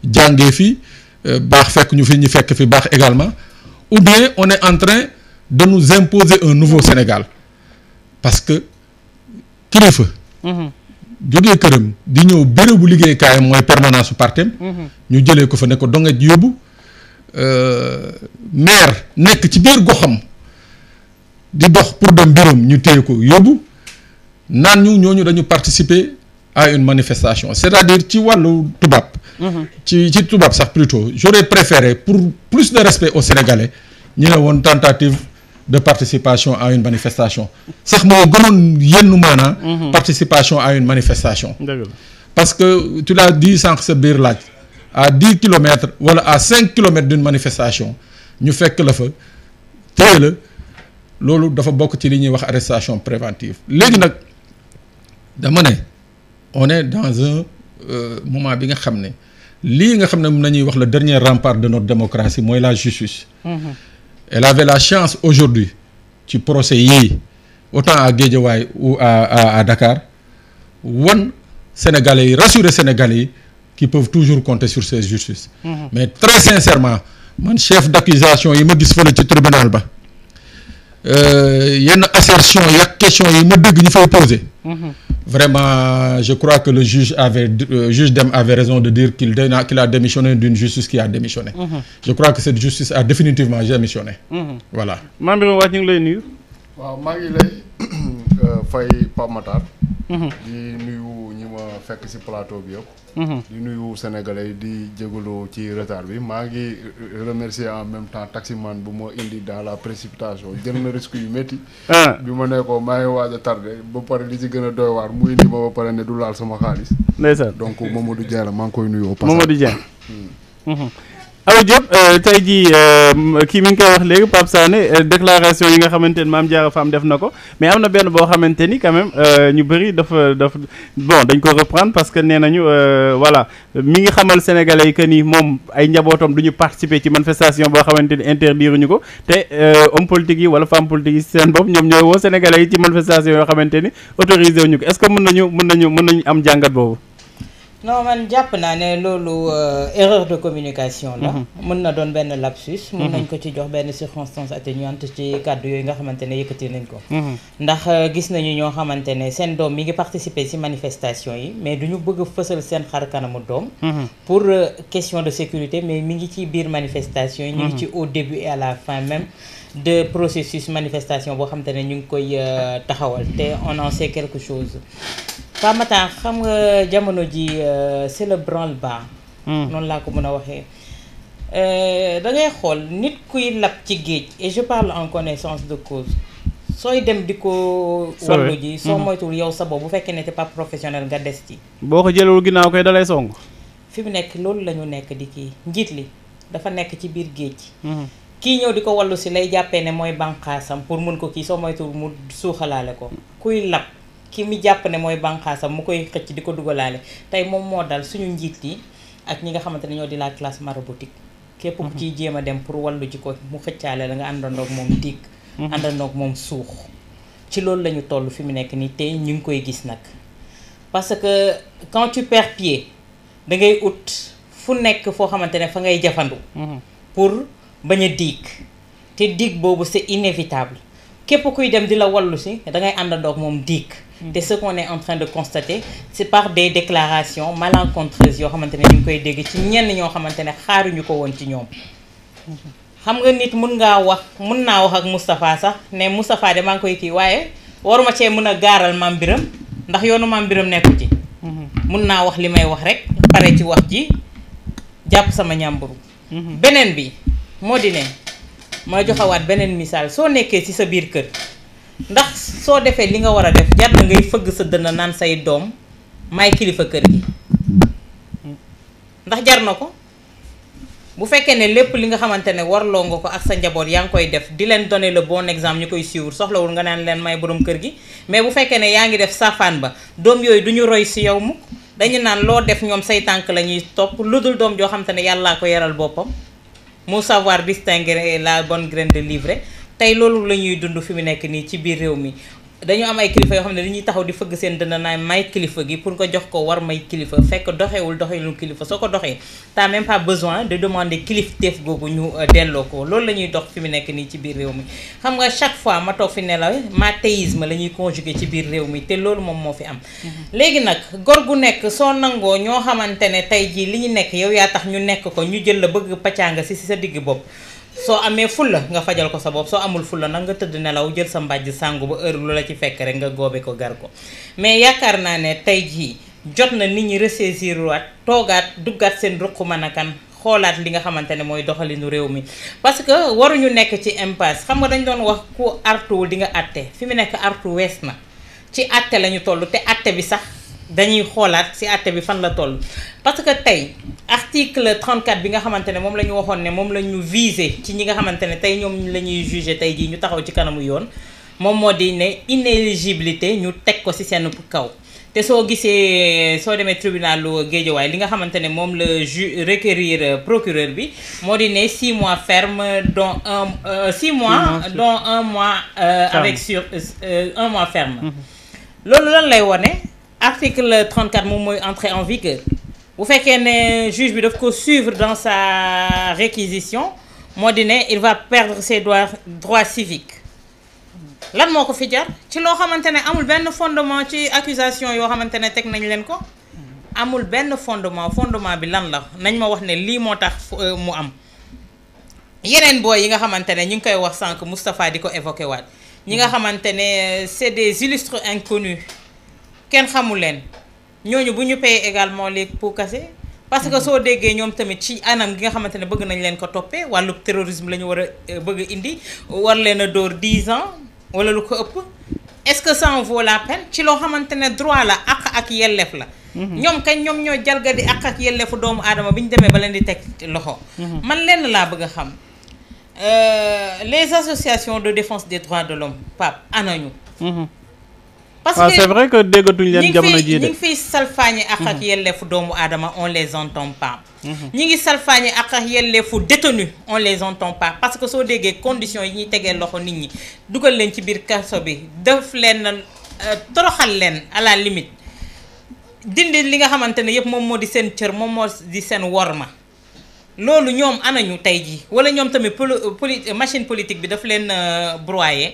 jàngee fi baax fekk ñu fi ñu fekk fi baax également ou bien on est en train de nous imposer un nouveau Sénégal parce que kilifa. jógee këram di ñëw bérébu liggéeykaayam mooy permanence su partem ñu jëlee ko fa ne ko donget yóbbu maire nekk ci biir goxam di dox pour dem biram ñu téye ko yóbbu naan ñooñu dañu participer à une manifestation c'est-à-dire ci wàllu tubaab ci tubaab sax plutôt j'aurais préféré pour plus de respect aux Sénégalais ñu ne woon tentative de participation à une manifestation sax moo gënoon yenn maanaa participation à une manifestation parce que tu l'as dit sànq sa biir laaj à 10 kilomètres wala à 5 kilomètres d'une manifestation ñu fekk la fa téye la loolu dafa bokk ci li ñuy wax arrestation préventive léegi nag dama ne on est dans un moment bi nga xam ne lii nga xam ne mën nañuy wax le dernier rempart de notre démocratie mooy la justice elle avait la chance aujourd'hui ci procès yii autant à Guédiawaye ou à Dakar wan Sénégalais yi rassurer Sénégalais yi qui peuvent toujours compter sur ces justices mais très sincèrement man chef d'accusation yi ma gis fële ci tribunal ba yenn assertion yak question yi ma dégg ñu fay poser vraiment je crois que le juge Dème avait raison de dire qu'il a démissionné d'une justice qui a démissionné je crois que cette justice a définitivement démissionné voilà Mame Birame Wathie ñu ngi lay nuyu waaw maa ngi lay fay Pape Matar di nuyu ñi ma fekk ci plateau bi yëpp di nuyu sénégalais yi di jégalu ci retard bi maa ngi remercier en même temps taximan bu ma indi dans la précipitation jël na risque yu métti bi ma ne ko maa ngi waaj a tardé ba pare li ci gën a doy waar mu indi ma ba pare ne du laal sama xaalis ndeysaan donc Mamadou Dieng la maa ngi koy nuyu au passage Mamadou Dieng Awa Diop tey jii kii mi ngi koy wax léegi Pape Sané déclaration yi nga xamante ni Mame Diarra Fam def na ko mais am na benn boo xamante ni quand même ñu bëri dafa bon dañ ko reprendre parce que nee nañu voilà mi ngi xamal sénégalais yi que ni moom ay njabootam du ñu participer ci manifestation boo xamante ni interdire ñu ko te homme politique yi wala femme politique yi seen bopp ñoom ñooy woo sénégalais yi ci manifestation yoo xamante ni autorisé wuñu ko est-ce que mën nañu am jàngat boobu. non man jàpp naa ne loolu erreur de communication la mën na doon benn lapsus mën nañ ko ci jox benn circonstance atténuante ci kàddu yooyu nga xamante ne yëkkati nañ ko ndax gis nañu ñoo xamante ne seen doom mi ngi participer ci manifestation yi mais duñu bëgg a fësal seen xar kanamu doom pour question de sécurité mais mi ngi ci biir manifestation yi ñu ngi ci au début et à la fin même de processus manifestation boo xamante ne ñu ngi koy taxawal te on en sait quelque chose Pape Matar xam nga jamono ji c'est le branle-bas noonu laa ko mën a waxee da ngay xool nit kuy lab ci géej et je parle en connaissance de cause sooy dem di ko wallu ji soo moytuwul yow sa bopp bu fekkee ne t'es pas professionnel nga des ci boo ko jëlewul ginnaaw koy dalay song fi mu nekk loolu la ñu nekk di kii njiit li dafa nekk ci biir géej kii ñëw di ko wallu si lay jàppee ne mooy bànqaasam pour mun ko kii soo moytuwul mu suuxalaale ko kuy lab ki mi jàpp ne mooy bànqaasam mu koy xëcc di ko dugalaale tey moom moo dal suñu njiit yi ak ñi nga xamante ne ñoo di la classe maraboutique képp ku ciy jéem a dem pour wallu ji ko mu xëccaale la nga àndandoog moom dikk àndandoog moom suux ci loolu la ñu toll fi mu nekk nii tey ñu ngi koy gis nag parce que quand tu perds pied da ngay ut fu nekk foo xamante ne fa ngay jafandu pour bañ a diig te diig boobu c'est inévitable képp kuy dem di la wallu si da ngay àndandoog moom diig te ce qu'on est en train de constater c'est par des déclarations malencontreuses yoo xamante ne ñu ngi koy dégg ci ñenn ñoo xamante ne xaaruñu ko woon ci ñoom xam nga nit mun naa wax ak Moustapha sax ne Moustapha de maa ngi koy kii waaye waruma cee mën a gaaral Mame Birame ndax yoonu Mame Birame nekku ci mun naa wax li may wax rek pare ci wax ji jàpp sama ñàmburu beneen bi moo di ne ma joxewaat beneen misaal soo nekkee ci sa biir kër ndax soo defee li nga war a def jar na ngay fëgg sa dënn naan say doom may kilifa kër gi ndax jar na ko bu fekkee ne lépp li nga xamante ne warloo nga ko ak sa njaboot yaa ngi koy def di leen donner le bon exemple ñu koy suivre soxlawul nga naan leen may borom kër gi mais bu fekkee ne yaa ngi def safaan ba doom yooyu du ñu roy ci yow mukk dañu naan loo def ñoom say tànk la ñuy topp lu dul doom joo xamante ne yàllaa ko yaral boppam mu savoir distinguer la bonne graine de l'ivraie tey loolu la ñuy dund fi mu nekk nii ci biir réew mi dañu am ay kilifa yoo xam ne dañuy taxaw di fëgg seen dënn naa may kilifa gi pour nga jox ko war may kilifa fekk doxewul kilifa soo ko doxee t'as même pas besoin de demander kilifteef googu ñu delloo ko loolu la ñuy dox fi mu nekk nii ci biir réew mi xam nga chaque fois ma toog fi ne la mathéisme la ñuy conjuguer ci biir réew mi te loolu moom moo fi am léegi nag gor gu nekk soo nangoo ñoo xamante ne tey jii li ñu nekk yow yaa tax ñu nekk ko ñu jël la bëgg paccaanga si sa digg bopp soo amee fulla nga fajal ko sa bopp soo amul fulla nag nga tëdd nelaw jël sa mbàjj sàngu ba heure lu la ci fekk rek nga góobe ko gar ko mais yaakaar naa ne tey jii jot na nit ñi ressaisir waat toogaat duggaat seen ruq mën a kan xoolaat li nga xamante ne mooy doxalinu réew mi parce que waruñu nekk ci impasse xam nga dañ doon wax ku artuwul di nga àtte fi mu nekk artu wees na ci àtte la ñu toll te àtte bi sax dañuy xoolaat ci àtte bi fan la toll parce que tey article 34 bi nga xamante ne moom la ñu waxoon ne moom la ñu visé ci ñi nga xamante ne tey ñoom la ñuy jugé tey jii ñu taxaw ci kanamu yoon moom moo di ne inéligibilité ñu teg ko ci seen kaw te soo gisee soo demee tribunalu Guédiawaye li nga xamante ne moom la requérir procureur bi moo di ne 6 mois ferme dont 6 mois dont 1 mois avec sur 1 mois ferme loolu lan lay wone article 34 moom mooy entrer en vigueur bu fekkee ne juge bi daf ko suivre dans sa réquisition moo di ne il va perdre ses droits civiques lan moo ko fi jar ci loo xamante ne amul benn fondement ci accusation yoo xamante ne teg nañ leen ko amul benn fondement bi lan la nañ ma wax ne lii moo tax mu am yeneen booy yi nga xamante ne ñu ngi koy wax sànq Moustapha di ko évoqué waat ñi nga xamante ne c'est des illustres inconnus kenn xamul leen ñooñu bu ñu payé également les pots cassés parce que soo déggee ñoom tamit ci anam gi nga xamante ne bëgg nañ leen ko toppee wàllu terrorisme la ñu war a bëgg indi war leen a dóor 10 ans wala lu ko ëpp est-ce que ça en vaut la peine ci loo xamante ne droit la ak yelleef la ñoom kañ ñoom ñoo jalgadi ak yelleefu doomu aadama bi ñu demee ba leen di teg loxo man lenn laa bëgg a xam les associations de défense des droits de l'homme Pape anañu parce que c'est vrai que déggatuñ leen jamono jii de ñi ngi fiy salfaañi ak yelleefu doomu aadama on les entend pas ñi ngi salfaañi ak yelleefu détenu on les entend pas parce que soo déggee conditions yi ñuy tegee loxo nit ñi dugal leen ci biir kaso bi def leen toroxal leen à la limite dindi li nga xamante ne yëpp moom moo di seen cër moom moo di seen worma loolu ñoom anañu tey jii wala ñoom tamit machine politique bi daf leen broyer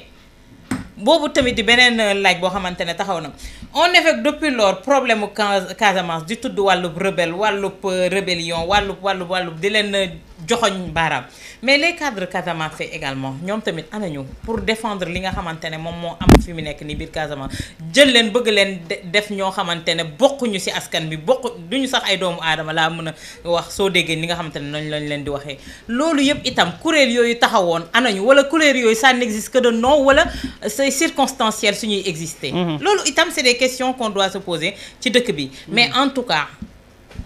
boobu tamit di beneen laaj boo xamante ne taxaw na on évoque depuis lors problème Casamance di tudd wàllub rebelle wàllub rébellion wàllub di leen joxoñ baaraam mais les cadres Casamance également ñoom tamit anañu pour défendre li nga xamante ne moom moo am fi mu nekk ni biir Casamance jël leen bëgg leen def ñoo xamante ne bokkuñu ci askan bi duñu sax ay doomu aadama laa mën a wax soo déggee li nga xamante ne noonu lañ leen di waxee loolu yëpp itam kuréel yooyu taxawoon anañu wala kuréel yooyu ça n'existe que de nom wala c'est circonstanciel suñuy exister loolu itam c'est des questions qu'on doit se poser ci dëkk bi mais en tout cas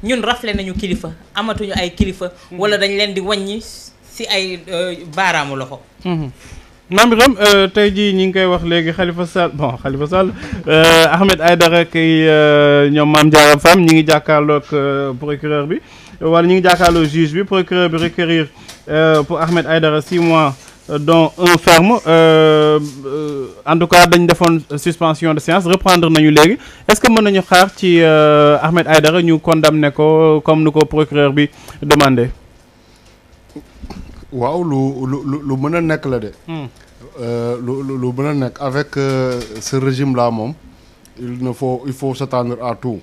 ñun rafle nañu kilifa amatuñu ay kilifa wala dañ leen di wàññi ci ay baaraamu loxo Mame Birame tey jii ñi ngi koy wax léegi Khalifa Sall Ahmed Aïdara kay ñoom Mame Diarra Fam ñi ngi jàkkaarloog procureur bi wala ñi ngi jàkkaarloog juge bi procureur bi requérir pour Ahmed Aïdara 6 mois dont 1 ferme en tout cas dañ defoon suspension de séance reprendre nañu léegi est-ce que mën nañu xaar ci Ahmed Aïdara ñu condamné ko comme ni ko procureur bi demandé. waaw lu mën a nekk la de. lu mën a nekk avec ce régime là moom il faut s'attendre à tout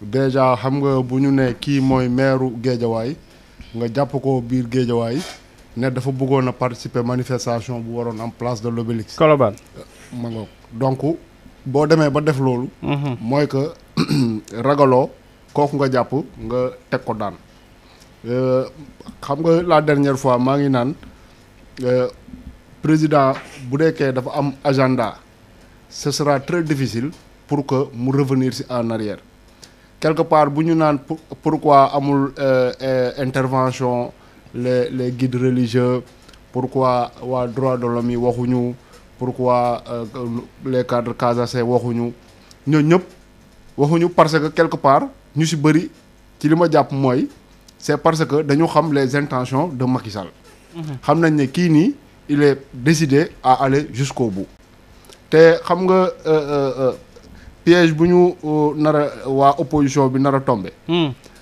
déjà xam nga bu ñu ne kii mooy maire Guédiawaye nga jàpp ko biir Guédiawaye ne dafa bëggoon a participer manifestation bu waroon am place de l'Obélisque. Colobane. ma ngoog donc boo demee ba def loolu. mooy que ragaloo kooku nga jàpp nga teg ko daan. xam nga la dernière fois maa ngi naan président bu deekee dafa am agenda ce sera très difficile pour que mu revenir si en arrière quelque part bu ñu naan pourquoi amul intervention les guides religieux pourquoi waa droit de l'homme yi waxuñu pourquoi les cadres Casace waxuñu ñoo ñëpp waxuñu parce que quelque part ñu si bëri ci li ma jàpp mooy c'est parce que dañu xam les intentions de Macky Sall. xam nañ ne kii nii il est décidé à aller jusqu'au bout te te xam nga piège bu ñu nar a waa opposition bi nar a tombé.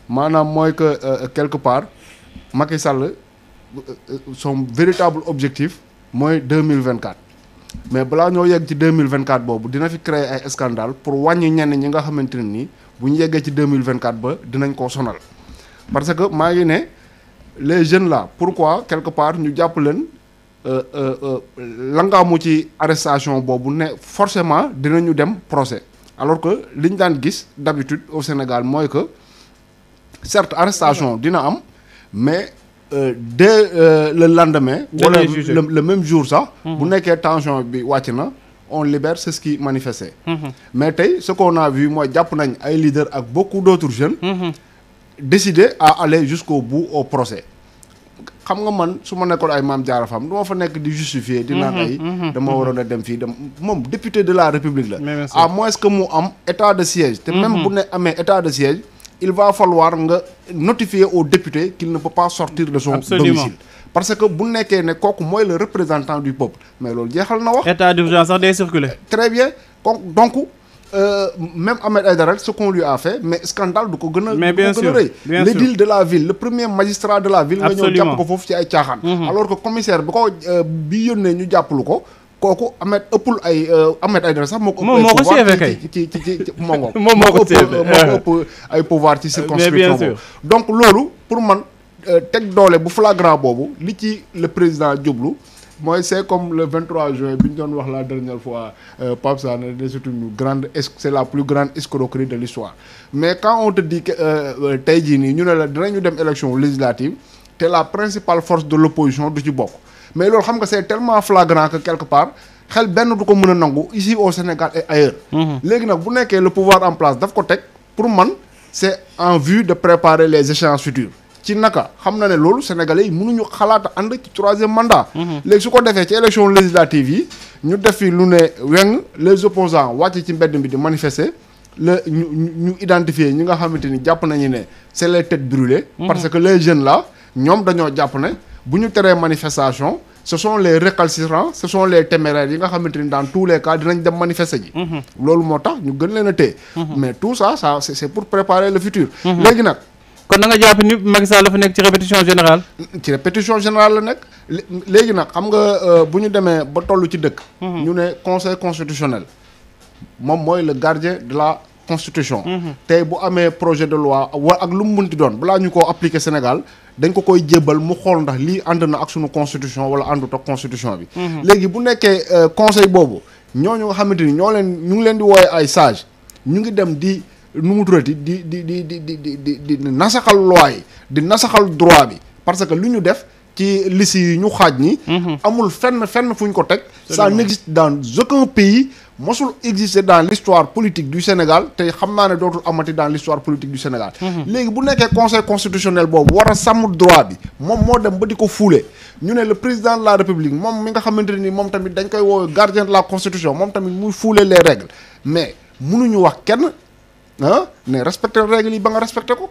maanaam mooy que quelque part Macky Sall son véritable objectif mooy 2024. mais balaa ñoo yegg ci 2024 boobu dina fi créer ay scandale pour wàññi ñenn ñi nga xamante ne nii bu ñu yeggee ci 2024 ba dinañ koo sonal parce que maa ngi ne les jeunes là pourquoi quelque part ñu jàpp leen langaamu ci arrestation boobu ne forcément dinañu dem procès alors que li ñu daan gis d'habitude au Sénégal mooy que certes arrestation dina am mais dès le lendemain wala le même jour sax bu nekkee tension bi wàcc na on libère ceux qui manifestaient mais tey ce qu'on a vu mooy jàpp nañ ay leaders ak beaucoup d'autres jeunes décider à aller jusqu'au bout au procès xam nga man su ma nekkoon ay Mame Diarra Fam du ma fa nekk di justifier di naan ay dama waroon a dem fii dem moom député de la République la à moins que mu am état de siège te même bu ne amee état de siège il va falloir nga notifier aux députés qu'il ne peut pas sortir de son domicile parce que bu nekkee ne kooku mooy le représentant du peuple mais loolu jeexal na wax état d'urgence sax day circuler très bien donc même Ahmed Aïdara ce qu'on lui a fait mais scandale du ko gën a rëy l'édile de la ville le premier magistrat de la ville nga ñëw jàpp ko foofu ci ay caaxaan alors que commissaire bi ko bi yónnee ñu jàppalu ko kooku Ahmed Aïdara sax moo ko ëpp ay pouvoir ci circonscription boobu donc loolu pour man teg doole bu flagrant boobu li ci le président jublu mooy c'est comme le 23 juin bi ñu doon wax la dernière fois Pape Sané c'est la plus grande escroquerie de l'histoire mais quand on te dit que tey jii nii ñu ne la dinañu dem élection législative te la principale force de l'opposition du ci bokk mais loolu xam nga c'est tellement flagrant que quelque part xel benn du ko mën a nangu ici au Sénégal et ailleurs léegi nag bu nekkee le pouvoir en place daf ko teg pour man c'est en vue de préparer les échéances futures ci naka xam na ne loolu sénégalais yi mënuñu xalaat ànd ci 3e mandat léegi su ko defee ci élection législative yi ñu def fi lu ne weng les opposants wàcc ci mbedd bi di manifester ñu identifier ñi nga xamante ni jàpp nañu ne c'est les têtes brûlées parce que les jeunes là ñoom dañoo jàpp ne bu ñu teree manifestation ce sont les récalcitrants ce sont les téméraires yi nga xamante ni dans tous les cas dinañ dem manifester ji loolu moo tax ñu gën leen a téye mais tout ça c'est pour préparer le futur léegi nag kon da nga jàpp ni Macky Sall dafa nekk ci répétition générale ci répétition générale la nekk léegi nag xam nga bu ñu demee ba toll ci dëkk ñu ne conseil constitutionnel moom mooy le gardien de la constitution tey bu amee projet de loi wa ak lu mu munti doon balaa ñu koo appliquer Sénégal dañ ko koy jébbal mu xool ndax lii ànd na ak suñu constitution wala àndut ak constitution bi léegi bu nekkee conseil boobu ñooñu nga xamante ni ñu ngi leen di wooye ay sage ñu ngi dem di nu mu turati di nasaxal loi yi di nasaxal droit bi parce que lu ñu def ci liste yi ñu xaaj ni amul fenn fu ñu ko teg ça n'existe dans aucun pays mosul exister dans l'histoire politique du Sénégal te xam naa ne dootul amati dans l'histoire politique du Sénégal léegi bu nekkee conseil constitutionnel boobu war a sàmm droit bi moom moo dem ba di ko fuule ñu ne le président de la République moom mi nga xamante ni moom tamit dañ koy woowe gardien de la constitution moom tamit muy fuule les règles mais mënuñu wax kenn ne respecter règles yi ba nga respecter ko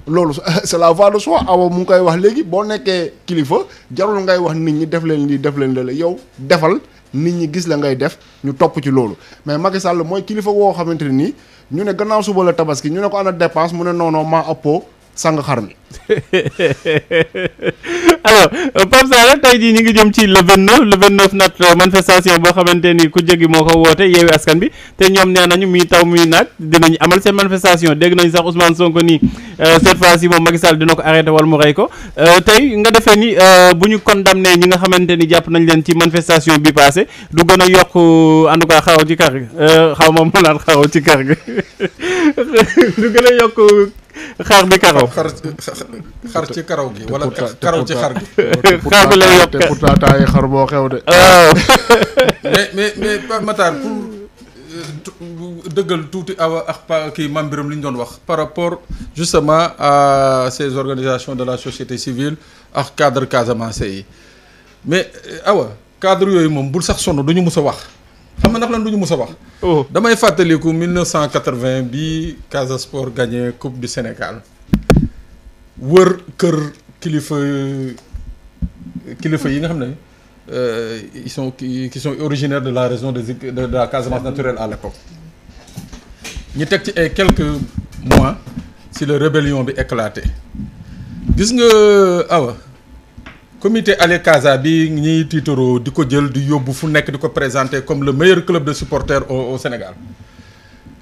loolu c'est la voie de soi awa mu ngi koy wax léegi boo nekkee kilifa jarul ngay wax nit ñi def leen lii def leen la yow defal nit ñi gis la ngay def ñu topp ci loolu mais Macky Sall mooy kilifa woo xamante ne nii ñu ne gannaaw suba la tabaski ñu ne ko ana dépense mu ne non maa ëppoo sang xar mi alors Pape Sané tey jii ñu ngi jëm ci le 29 nat manifestation boo xamante ni ku jéggi moo ko woote Yewwi Askan Wi te ñoom nee nañu muy taw muy naaj dinañ amal seen manifestation dégg nañ sax Ousmane Sonko nii cette fois-ci moom Macky Sall dina ko arrêté wala mu rey ko tey nga defee ni bu ñu condamné ñi nga xamante ni jàpp nañ leen ci manifestation bi passé du gën a yokk en tout cas xaraw ci kar gi xaw ma mu naan xaraw ci kar gi du gën a yokk xaar bi karaw xar ci karaw gi wala karaw ci xar gi xaar bi lay yokk te pourtant taay xar boo xew de mais Pape Matar pour dëggal tuuti awa ak kii Mame Birame li ñu doon wax par rapport justement à ces organisations de la société civile ak cadre Casamance yi mais awa cadre yooyu moom bul sax sonn duñu mus a wax xam nga ndax lan duñu mus a wax damay fàttaliku 1980 bi Casa Sport gagné coupe du Sénégal wër kër kilifa yi nga xam ne qui sont originaires de la région de la Casamance naturelle à l'époque ñu teg ci ay quelques mois si la rébellion bi éclaté gis nga awa comité Ale Casa bi ñiy tiitaroo di ko jël di yóbbu fu nekk di ko présenter comme le meilleur club de supporters au Sénégal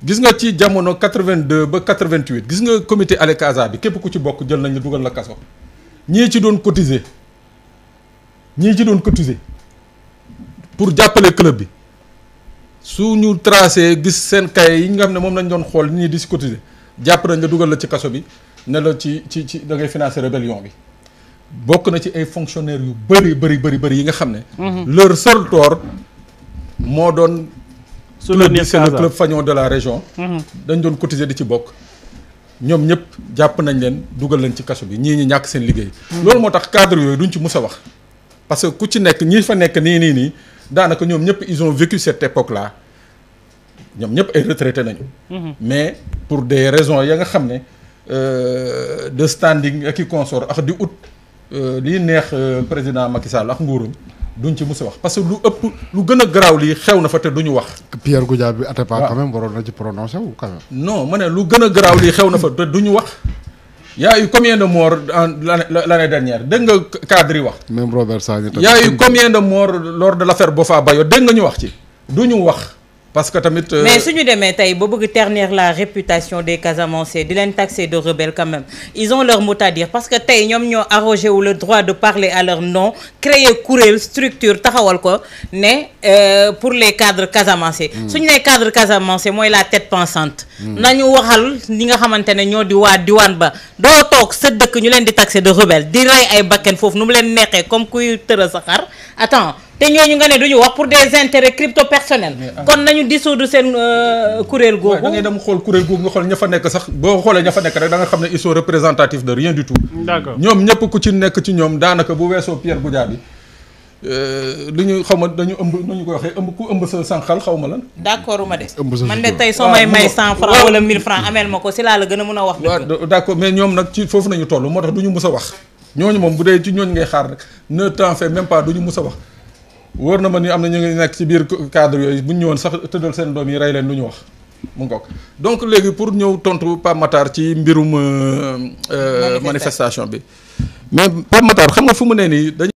gis nga ci jamono 82 ba 88 gis nga comité Ale Casa bi képp ku ci bokk jël nañ la dugal la kaso ñii ci doon cotiser pour jàppale club bi su ñu tracé gis seen kay yi nga xam ne moom lañ doon xool ñii di si cotiser jàpp nañ la dugal la ci kaso bi ne la ci da ngay financer rébellion bi bokk na ci ay fonctionnaires yu bëri yi nga xam ne leur seul tort moo doon club bi c'est le club fanion de la région dañ doon cotiser di ci bokk ñoom ñëpp jàpp nañ leen dugal leen ci kaso bi ñii ñi ñàkk seen liggéey loolu moo tax cadre yooyu duñ ci mus a wax parce que ku ci nekk ñi fa nekk nii daanaka ñoom ñëpp ils ont vécu cette époque là ñoom ñëpp ay retraités nañu mais pour des raisons ya nga xam ne de standing ak i consort ak di ut lii neex président Macky Sall ak nguuram duñ ci mus a wax parce que lu ëpp lu gën a garaaw lii xew na fa te duñu wax. Pierre Goudiaby Atepa quand même waroon na ci prononcé wu quand même. non ma ne lu gën a garaaw lii xew na fa te duñu wax y a eu combien de morts l'année dernière dégg nga cadre yi wax. même Robert Sagna y a eu combien de morts lors de l'affaire Boffa Bayo dégg nga ñu wax ci duñu wax. parce que tamit. mais suñu demee tey ba bëgg ternir la réputation des Casamançais di leen taxer de rebelles quand même ils ont leur mot à dire parce que tey ñoom ñoo arrogé wu le droit de parler à leur nom créer kuréel structure taxawal ko ne pour les cadres Casamançais. suñu nee cadre Casamançais mooy la tête pensante. nañu waxal ñi nga xamante ne ñoo di waa diwaan ba doo toog sa dëkk ñu leen di taxer de rebelle di rey ay bakken foofu nu mu leen neexee comme kuy tëra sa xar attends. te ñooñu nga ne duñu wax pour des intérêts crypto personnels. kon nañu dissoudre seen kuréel googu. da ngay dem xool kuréel googu nga xool ña fa nekk sax boo xoolee ña fa nekk rek da nga xam ne ils sont représentatifs de rien du tout. d'accord ñoom ñëpp ku ci nekk ci ñoom daanaka bu weesoo Pierre Goudiaby li ñu xaw ma dañu ëmb nu ñu koy waxee ëmb ku ëmb sa sànqal xaw ma lan. d'accord ma de. man de tey soo may 100 francs wala 1000 francs ameel ma ko si laa la gën a mën a wax. waaw d'accord mais ñoom nag ci foofu nañu toll moo tax du ñu mus a wax ñooñu moom bu dee ci ñooñu ngay xaar rek ne t'en fais même pas du ñu mus a wax. wóor na ma ni am na ñu ngi nekk ci biir cadre yooyu bu ñu ñëwoon sax tëddal seen doom yi rey leen lu ñu wax mu ngoog donc léegi pour ñëw tontu Pape Matar ci mbirum manifestation bi mais Pape Matar xam nga fu mu ne nii dañu